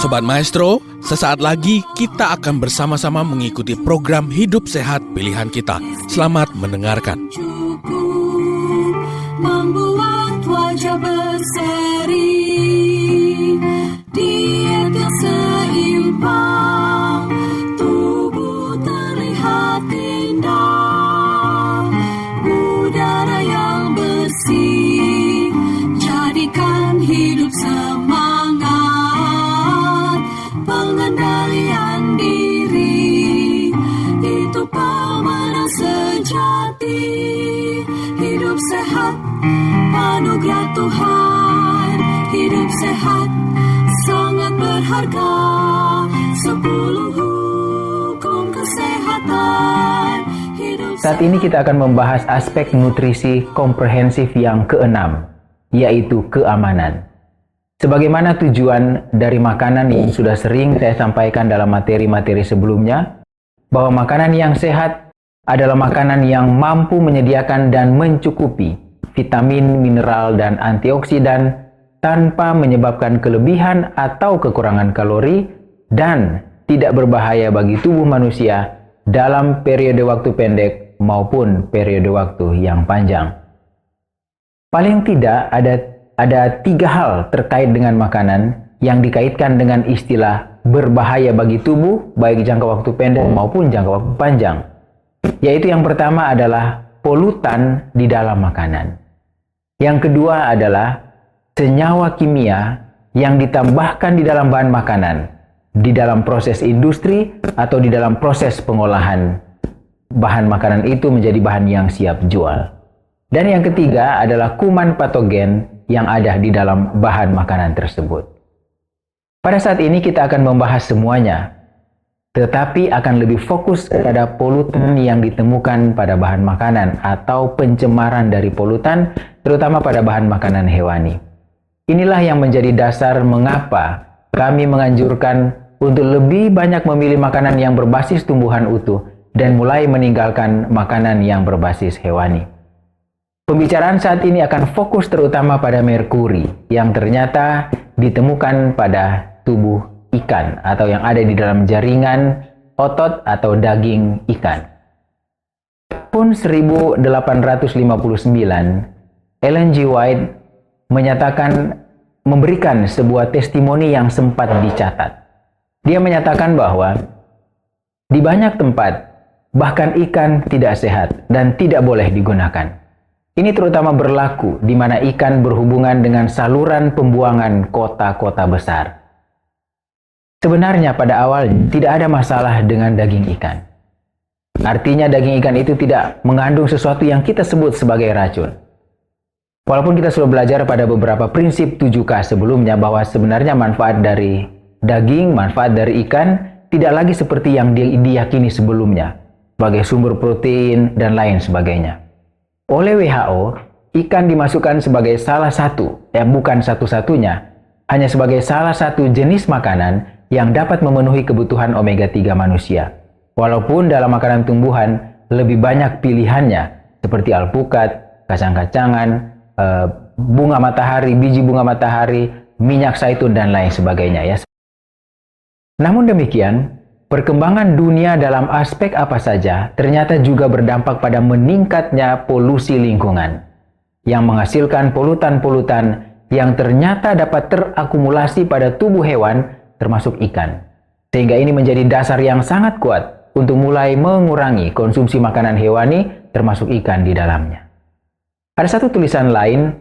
Sobat Maestro, sesaat lagi kita akan bersama-sama mengikuti program Hidup Sehat Pilihan Kita. Selamat mendengarkan. Membuat wajah berseri, diet yang seimbang, tubuh terlihat indah, udara yang bersih, jadikan hidup semangat, pengendalian diri, itu pemenang sejati. Hidup sehat, anugerah Tuhan. Hidup sehat, sangat berharga. 10 hukum kesehatan. Saat ini kita akan membahas aspek nutrisi komprehensif yang keenam, yaitu keamanan. Sebagaimana tujuan dari makanan yang sudah sering saya sampaikan dalam materi-materi sebelumnya, bahwa makanan yang sehat adalah makanan yang mampu menyediakan dan mencukupi vitamin, mineral, dan antioksidan tanpa menyebabkan kelebihan atau kekurangan kalori dan tidak berbahaya bagi tubuh manusia dalam periode waktu pendek maupun periode waktu yang panjang. Paling tidak ada 3 hal terkait dengan makanan yang dikaitkan dengan istilah berbahaya bagi tubuh baik jangka waktu pendek maupun jangka waktu panjang. Yaitu yang pertama adalah polutan di dalam makanan. Yang kedua adalah senyawa kimia yang ditambahkan di dalam bahan makanan, di dalam proses industri atau di dalam proses pengolahan bahan makanan itu menjadi bahan yang siap jual. Dan yang ketiga adalah kuman patogen yang ada di dalam bahan makanan tersebut. Pada saat ini kita akan membahas semuanya, tetapi akan lebih fokus kepada polutan yang ditemukan pada bahan makanan atau pencemaran dari polutan, terutama pada bahan makanan hewani. Inilah yang menjadi dasar mengapa kami menganjurkan untuk lebih banyak memilih makanan yang berbasis tumbuhan utuh dan mulai meninggalkan makanan yang berbasis hewani. Pembicaraan saat ini akan fokus terutama pada merkuri yang ternyata ditemukan pada tubuh ikan atau yang ada di dalam jaringan otot atau daging ikan. Tahun 1859, Ellen G. White memberikan sebuah testimoni yang sempat dicatat. Dia menyatakan bahwa di banyak tempat bahkan ikan tidak sehat dan tidak boleh digunakan. Ini terutama berlaku di mana ikan berhubungan dengan saluran pembuangan kota-kota besar. Sebenarnya pada awalnya tidak ada masalah dengan daging ikan. Artinya daging ikan itu tidak mengandung sesuatu yang kita sebut sebagai racun. Walaupun kita sudah belajar pada beberapa prinsip 7K sebelumnya bahwa sebenarnya manfaat dari daging, manfaat dari ikan tidak lagi seperti yang diyakini sebelumnya, sebagai sumber protein dan lain sebagainya. Oleh WHO, ikan dimasukkan sebagai salah satu, bukan satu-satunya, hanya sebagai salah satu jenis makanan yang dapat memenuhi kebutuhan omega-3 manusia. Walaupun dalam makanan tumbuhan lebih banyak pilihannya seperti alpukat, kacang-kacangan, bunga matahari, biji bunga matahari, minyak zaitun dan lain sebagainya ya. Namun demikian, perkembangan dunia dalam aspek apa saja ternyata juga berdampak pada meningkatnya polusi lingkungan yang menghasilkan polutan-polutan yang ternyata dapat terakumulasi pada tubuh hewan termasuk ikan. Sehingga ini menjadi dasar yang sangat kuat untuk mulai mengurangi konsumsi makanan hewani termasuk ikan di dalamnya. Ada satu tulisan lain,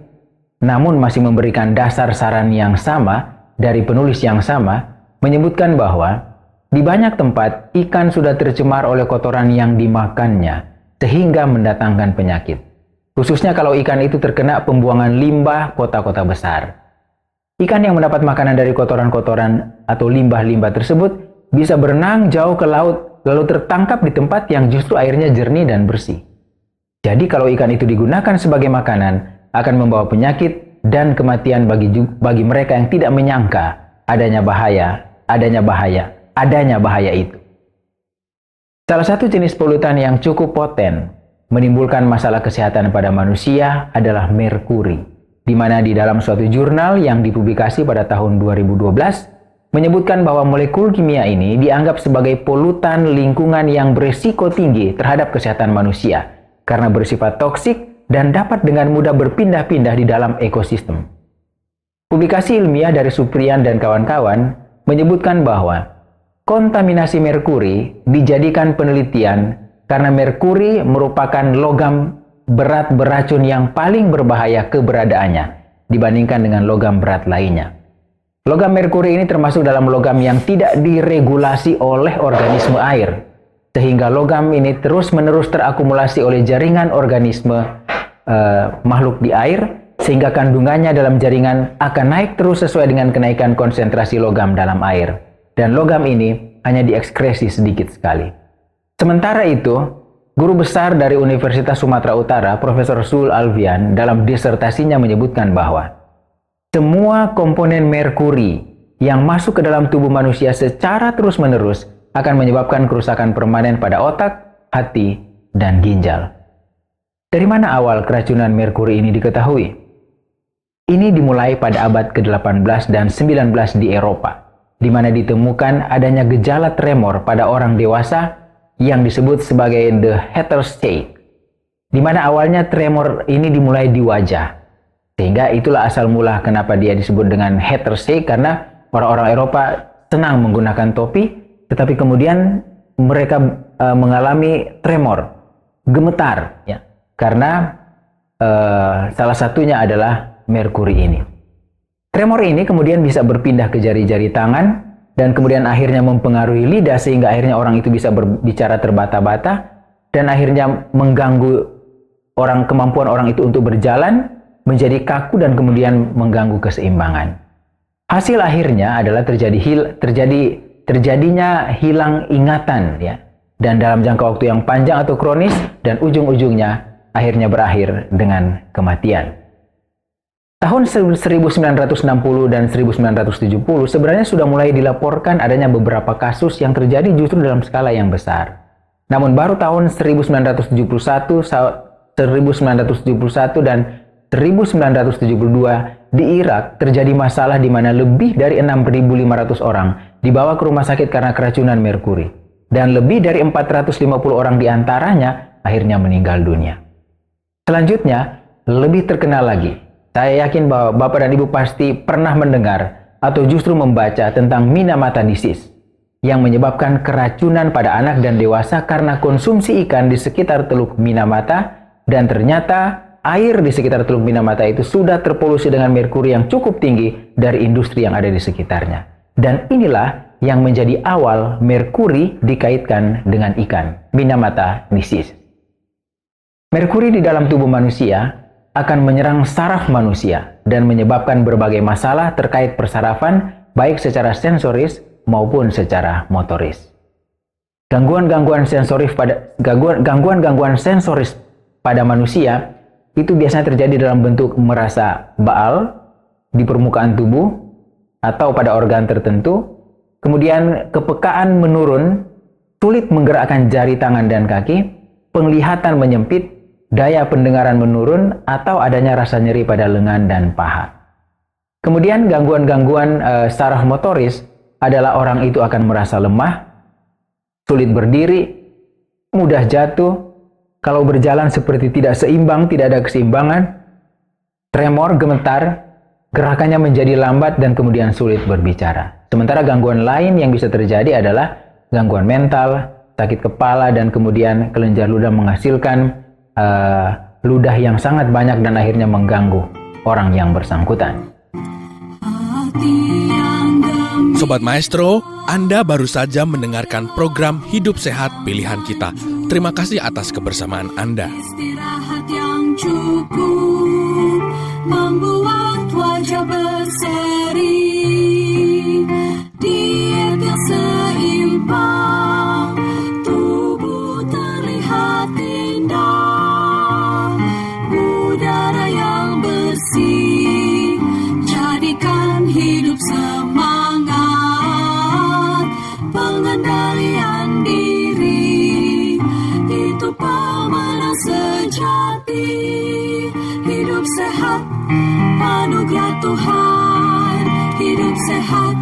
namun masih memberikan dasar saran yang sama dari penulis yang sama, menyebutkan bahwa di banyak tempat ikan sudah tercemar oleh kotoran yang dimakannya sehingga mendatangkan penyakit. Khususnya kalau ikan itu terkena pembuangan limbah kota-kota besar. Ikan yang mendapat makanan dari kotoran-kotoran atau limbah-limbah tersebut bisa berenang jauh ke laut lalu tertangkap di tempat yang justru airnya jernih dan bersih. Jadi kalau ikan itu digunakan sebagai makanan akan membawa penyakit dan kematian bagi mereka yang tidak menyangka adanya bahaya itu. Salah satu jenis polutan yang cukup poten menimbulkan masalah kesehatan pada manusia adalah merkuri, di mana di dalam suatu jurnal yang dipublikasi pada tahun 2012, menyebutkan bahwa molekul kimia ini dianggap sebagai polutan lingkungan yang berisiko tinggi terhadap kesehatan manusia karena bersifat toksik dan dapat dengan mudah berpindah-pindah di dalam ekosistem. Publikasi ilmiah dari Supriyan dan kawan-kawan menyebutkan bahwa kontaminasi merkuri dijadikan penelitian karena merkuri merupakan logam berat beracun yang paling berbahaya keberadaannya dibandingkan dengan logam berat lainnya. Logam merkuri ini termasuk dalam logam yang tidak diregulasi oleh organisme air, sehingga logam ini terus-menerus terakumulasi oleh jaringan organisme makhluk di air, sehingga kandungannya dalam jaringan akan naik terus sesuai dengan kenaikan konsentrasi logam dalam air. Dan logam ini hanya diekskresi sedikit sekali. Sementara itu, guru besar dari Universitas Sumatera Utara, Profesor Sul Alfian, dalam disertasinya menyebutkan bahwa semua komponen merkuri yang masuk ke dalam tubuh manusia secara terus-menerus akan menyebabkan kerusakan permanen pada otak, hati, dan ginjal. Dari mana awal keracunan merkuri ini diketahui? Ini dimulai pada abad ke-18 dan 19 di Eropa, di mana ditemukan adanya gejala tremor pada orang dewasa yang disebut sebagai the Hatter's Shake, di mana awalnya tremor ini dimulai di wajah. Sehingga itulah asal mula kenapa dia disebut dengan Hatter's Shake, karena orang-orang Eropa senang menggunakan topi, tetapi kemudian mereka mengalami tremor, gemetar, ya, karena salah satunya adalah merkuri ini. Tremor ini kemudian bisa berpindah ke jari-jari tangan dan kemudian akhirnya mempengaruhi lidah sehingga akhirnya orang itu bisa berbicara terbata-bata dan akhirnya mengganggu kemampuan orang itu untuk berjalan, menjadi kaku dan kemudian mengganggu keseimbangan. Hasil akhirnya adalah terjadinya hilang ingatan, ya, dan dalam jangka waktu yang panjang atau kronis, dan ujung-ujungnya akhirnya berakhir dengan kematian. Tahun 1960 dan 1970 sebenarnya sudah mulai dilaporkan adanya beberapa kasus yang terjadi justru dalam skala yang besar. Namun baru tahun 1971 dan 1972 di Irak terjadi masalah di mana lebih dari 6.500 orang dibawa ke rumah sakit karena keracunan merkuri. Dan lebih dari 450 orang diantaranya akhirnya meninggal dunia. Selanjutnya, lebih terkenal lagi. Saya yakin bahwa Bapak dan Ibu pasti pernah mendengar atau justru membaca tentang Minamata disease yang menyebabkan keracunan pada anak dan dewasa karena konsumsi ikan di sekitar Teluk Minamata, dan ternyata air di sekitar Teluk Minamata itu sudah terpolusi dengan merkuri yang cukup tinggi dari industri yang ada di sekitarnya. Dan inilah yang menjadi awal merkuri dikaitkan dengan ikan, Minamata disease. Merkuri di dalam tubuh manusia akan menyerang saraf manusia dan menyebabkan berbagai masalah terkait persarafan baik secara sensoris maupun secara motoris. Gangguan-gangguan sensoris pada manusia itu biasanya terjadi dalam bentuk merasa baal di permukaan tubuh atau pada organ tertentu, kemudian kepekaan menurun, sulit menggerakkan jari tangan dan kaki, penglihatan menyempit, daya pendengaran menurun, atau adanya rasa nyeri pada lengan dan paha. Kemudian gangguan-gangguan saraf motoris adalah orang itu akan merasa lemah, sulit berdiri, mudah jatuh, kalau berjalan seperti tidak seimbang, tidak ada keseimbangan, tremor, gemetar, gerakannya menjadi lambat dan kemudian sulit berbicara. Sementara gangguan lain yang bisa terjadi adalah gangguan mental, sakit kepala, dan kemudian kelenjar ludah menghasilkan ludah yang sangat banyak dan akhirnya mengganggu orang yang bersangkutan. Sobat Maestro, Anda baru saja mendengarkan program Hidup Sehat Pilihan Kita. Terima kasih atas kebersamaan Anda. Istirahat yang cukup membuat wajah berseri, diet yang seimbang, tubuh terlihat indah, udara yang bersih, jadikan hidup semangat, pengendalian diri, itu pemenang sejati. Hidup sehat, anugerah Tuhan, hidup sehat,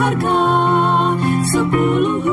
berharga, 10